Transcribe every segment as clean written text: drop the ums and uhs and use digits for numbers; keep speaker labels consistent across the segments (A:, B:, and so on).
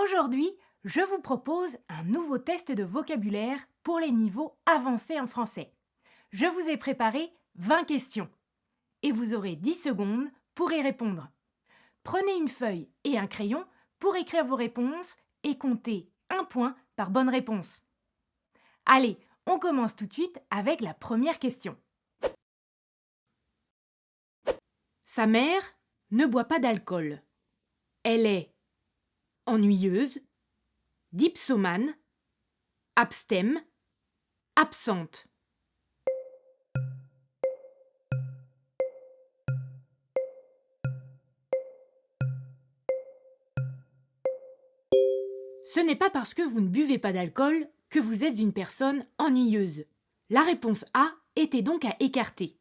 A: Aujourd'hui, je vous propose un nouveau test de vocabulaire pour les niveaux avancés en français. Je vous ai préparé 20 questions et vous aurez 10 secondes pour y répondre. Prenez une feuille et un crayon pour écrire vos réponses et comptez un point par bonne réponse. Allez, on commence tout de suite avec la première question. Sa mère ne boit pas d'alcool. Elle est ennuyeuse, dipsomane, abstème, absente. Ce n'est pas parce que vous ne buvez pas d'alcool que vous êtes une personne ennuyeuse. La réponse A était donc à écarter.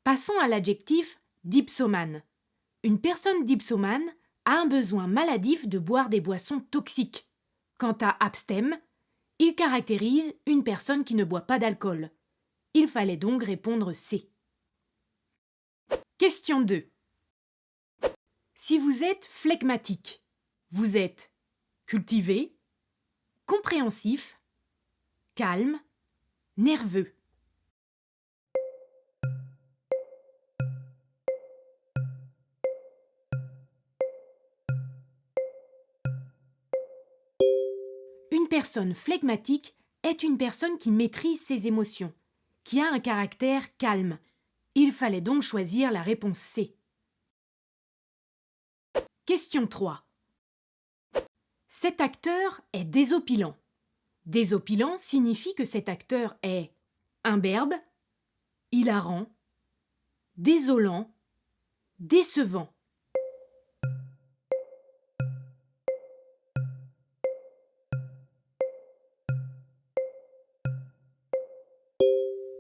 A: Passons à l'adjectif dipsomane. Une personne dipsomane a un besoin maladif de boire des boissons toxiques. Quant à abstème, il caractérise une personne qui ne boit pas d'alcool. Il fallait donc répondre C. Question 2. Si vous êtes phlegmatique, vous êtes cultivé, compréhensif, calme, nerveux. Une personne phlegmatique est une personne qui maîtrise ses émotions, qui a un caractère calme. Il fallait donc choisir la réponse C. Question 3. Cet acteur est désopilant. Désopilant signifie que cet acteur est imberbe, hilarant, désolant, décevant.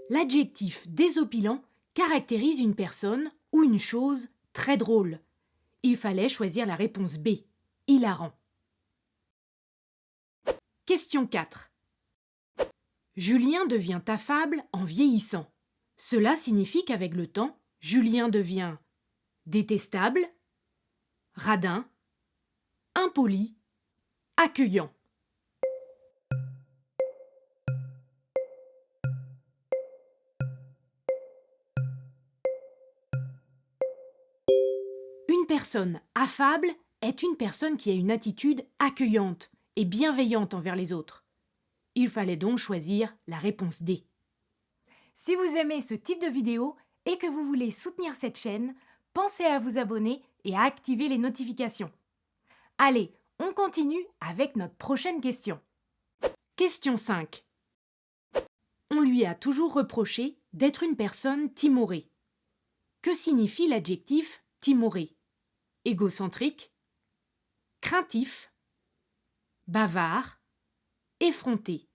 A: L'adjectif désopilant caractérise une personne ou une chose très drôle. Il fallait choisir la réponse B, hilarant. Question 4. Julien devient affable en vieillissant. Cela signifie qu'avec le temps, Julien devient détestable, radin, impoli, accueillant. Une personne affable est une personne qui a une attitude accueillante et bienveillante envers les autres. Il fallait donc choisir la réponse D. Si vous aimez ce type de vidéo et que vous voulez soutenir cette chaîne, pensez à vous abonner et à activer les notifications. Allez, on continue avec notre prochaine question. Question 5. On lui a toujours reproché d'être une personne timorée. Que signifie l'adjectif timoré? Égocentrique, craintif, bavard, effronté.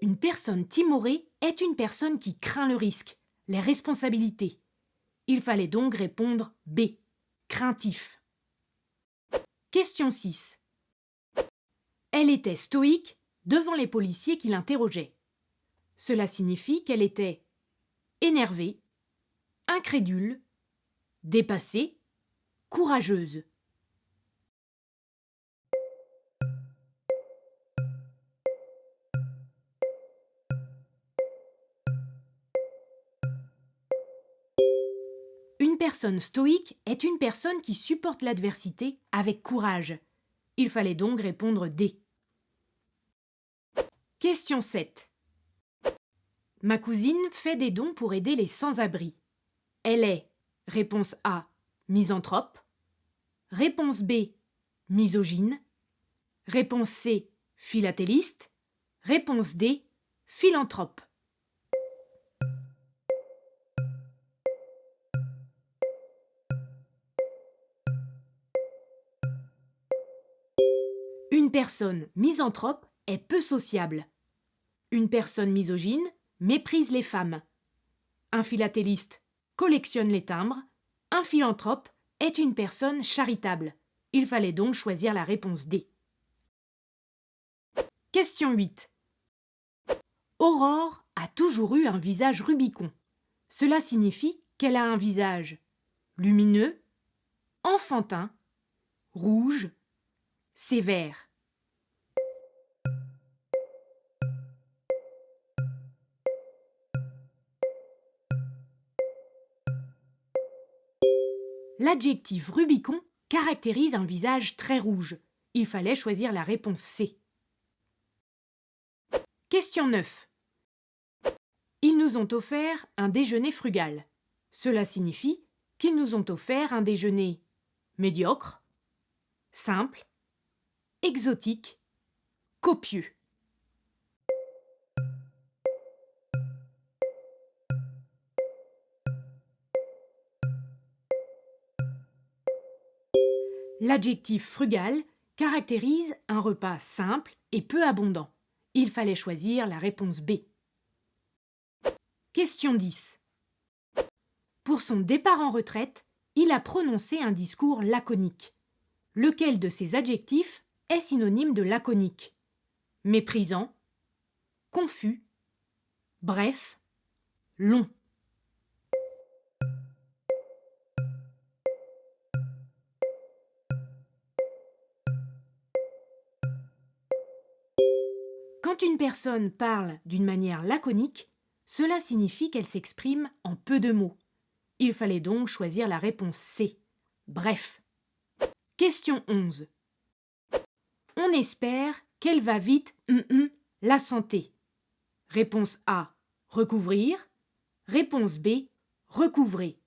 A: Une personne timorée est une personne qui craint le risque, les responsabilités. Il fallait donc répondre B, craintif. Question 6. Elle était stoïque devant les policiers qui l'interrogeaient. Cela signifie qu'elle était énervée, incrédule, dépassée, courageuse. Une personne stoïque est une personne qui supporte l'adversité avec courage. Il fallait donc répondre D. Question 7. Ma cousine fait des dons pour aider les sans-abri. Elle est, réponse A, misanthrope. Réponse B, misogyne. Réponse C, philatéliste. Réponse D, philanthrope. Une personne misanthrope est peu sociable. Une personne misogyne méprise les femmes. Un philatéliste collectionne les timbres. Un philanthrope est une personne charitable. Il fallait donc choisir la réponse D. Question 8. Aurore a toujours eu un visage Rubicon. Cela signifie qu'elle a un visage lumineux, enfantin, rouge, sévère. L'adjectif Rubicon caractérise un visage très rouge. Il fallait choisir la réponse C. Question 9. Ils nous ont offert un déjeuner frugal. Cela signifie qu'ils nous ont offert un déjeuner médiocre, simple, exotique, copieux. L'adjectif frugal caractérise un repas simple et peu abondant. Il fallait choisir la réponse B. Question 10. Pour son départ en retraite, il a prononcé un discours laconique. Lequel de ces adjectifs est synonyme de laconique? Méprisant, confus, bref, long. Quand une personne parle d'une manière laconique, cela signifie qu'elle s'exprime en peu de mots. Il fallait donc choisir la réponse C. Bref. Question 11. On espère qu'elle va vite la santé. Réponse A. Recouvrir. Réponse B. Recouvrer.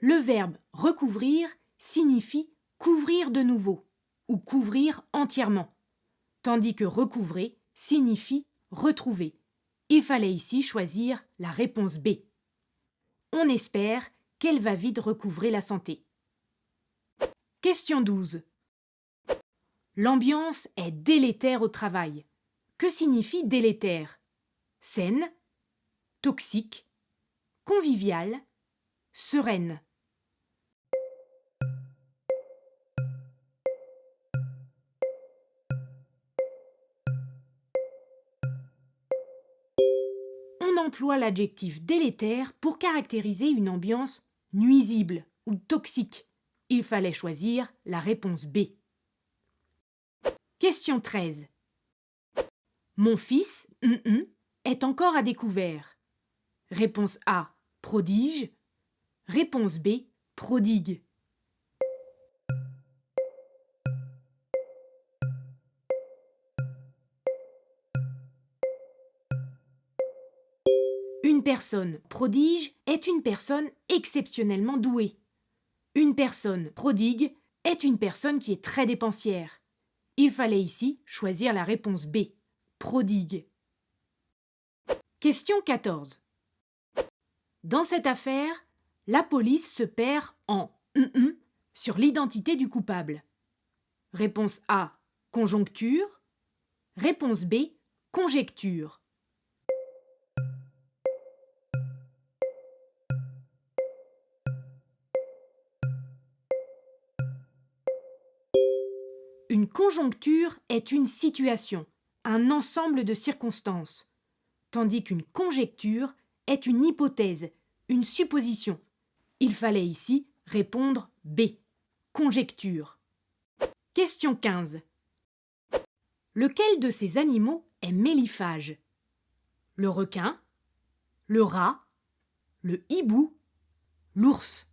A: Le verbe recouvrir signifie couvrir de nouveau ou couvrir entièrement, tandis que recouvrer signifie retrouver. Il fallait ici choisir la réponse B. On espère qu'elle va vite recouvrer la santé. Question 12. L'ambiance est délétère au travail. Que signifie délétère? Saine, toxique, conviviale, sereine. On emploie l'adjectif délétère pour caractériser une ambiance nuisible ou toxique. Il fallait choisir la réponse B. Question 13. Mon fils, est encore à découvert. Réponse A, prodige. Réponse B, prodigue. Une personne prodige est une personne exceptionnellement douée. Une personne prodigue est une personne qui est très dépensière. Il fallait ici choisir la réponse B, prodigue. Question 14. Dans cette affaire, la police se perd en sur l'identité du coupable. Réponse A, conjoncture. Réponse B, conjecture. Une conjoncture est une situation, un ensemble de circonstances, tandis qu'une conjecture est une hypothèse, une supposition. Il fallait ici répondre B, conjecture. Question 15. Lequel de ces animaux est méliphage? Le requin, le rat, le hibou, l'ours.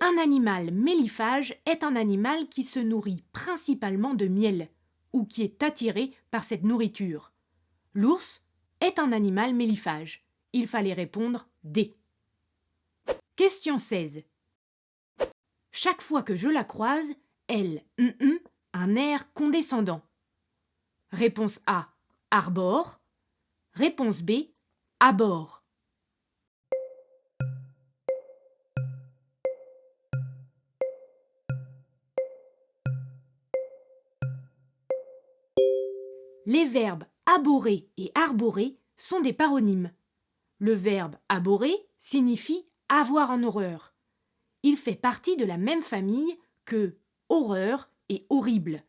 A: Un animal méliphage est un animal qui se nourrit principalement de miel ou qui est attiré par cette nourriture. L'ours est un animal méliphage. Il fallait répondre D. Question 16. Chaque fois que je la croise, elle un air condescendant. Réponse A, arbore. Réponse B, abord. Les verbes aborer et arborer sont des paronymes. Le verbe aborer signifie avoir en horreur. Il fait partie de la même famille que horreur et horrible.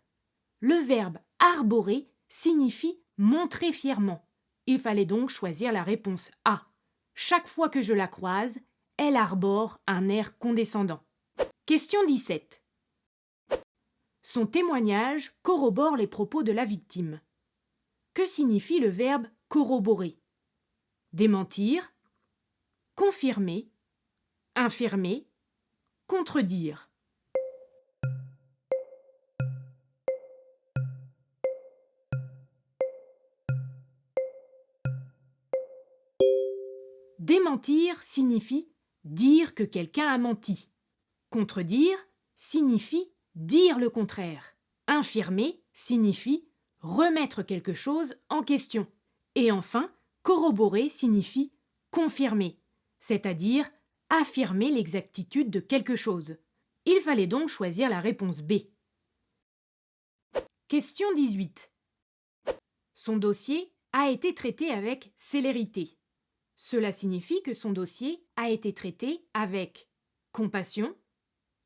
A: Le verbe arborer signifie montrer fièrement. Il fallait donc choisir la réponse A. Chaque fois que je la croise, elle arbore un air condescendant. Question 17. Son témoignage corrobore les propos de la victime. Que signifie le verbe corroborer? Démentir, confirmer, infirmer, contredire. Démentir signifie dire que quelqu'un a menti. Contredire signifie dire le contraire. Infirmer signifie remettre quelque chose en question. Et enfin, corroborer signifie confirmer, c'est-à-dire affirmer l'exactitude de quelque chose. Il fallait donc choisir la réponse B. Question 18. Son dossier a été traité avec célérité. Cela signifie que son dossier a été traité avec compassion,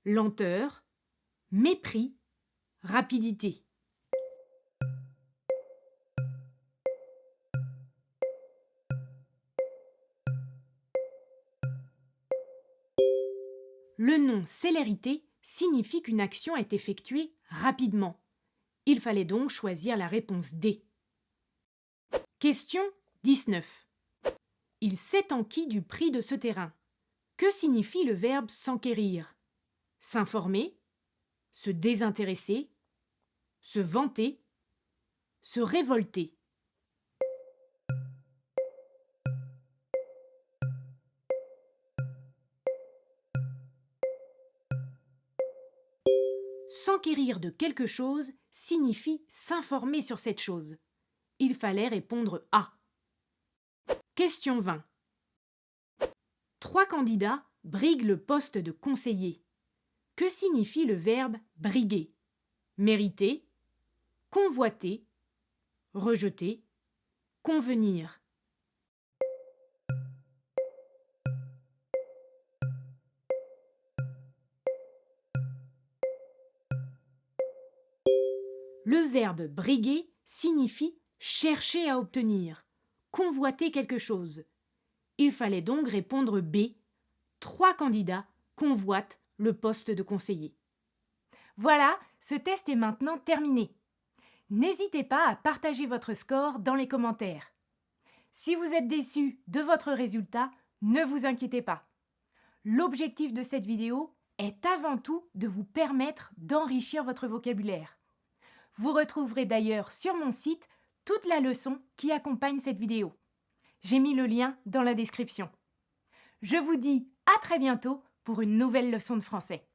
A: lenteur, mépris, rapidité. Le nom célérité signifie qu'une action est effectuée rapidement. Il fallait donc choisir la réponse D. Question 19. Il s'est enquis du prix de ce terrain. Que signifie le verbe s'enquérir? S'informer, se désintéresser, se vanter, se révolter. S'enquérir de quelque chose signifie s'informer sur cette chose. Il fallait répondre A. Question 20. 3 candidats briguent le poste de conseiller. Que signifie le verbe briguer? Mériter, convoiter, rejeter, convenir. Le verbe briguer signifie chercher à obtenir, convoiter quelque chose. Il fallait donc répondre B. 3 candidats convoitent le poste de conseiller. Voilà, ce test est maintenant terminé. N'hésitez pas à partager votre score dans les commentaires. Si vous êtes déçu de votre résultat, ne vous inquiétez pas. L'objectif de cette vidéo est avant tout de vous permettre d'enrichir votre vocabulaire. Vous retrouverez d'ailleurs sur mon site toute la leçon qui accompagne cette vidéo. J'ai mis le lien dans la description. Je vous dis à très bientôt pour une nouvelle leçon de français.